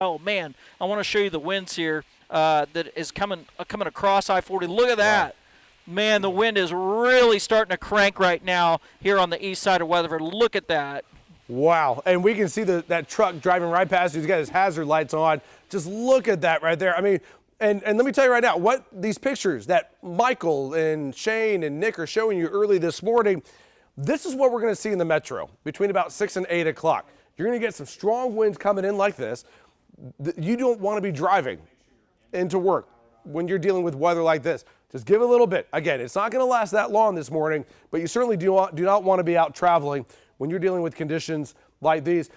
Oh man, I want to show you the winds here that is coming across I-40. Look at that. Man, the wind is really starting to crank right now here on the east side of Weatherford. Look at that. Wow, and we can see that truck driving right past you. He's got his hazard lights on. Just look at that right there. I mean, and let me tell you right now, what these pictures that Michael and Shane and Nick are showing you early this morning, this is what we're going to see in the metro between about 6 and 8 o'clock. You're going to get some strong winds coming in like this. You don't want to be driving into work when you're dealing with weather like this. Just give it a little bit. Again, it's not going to last that long this morning, but you certainly do not want to be out traveling when you're dealing with conditions like these.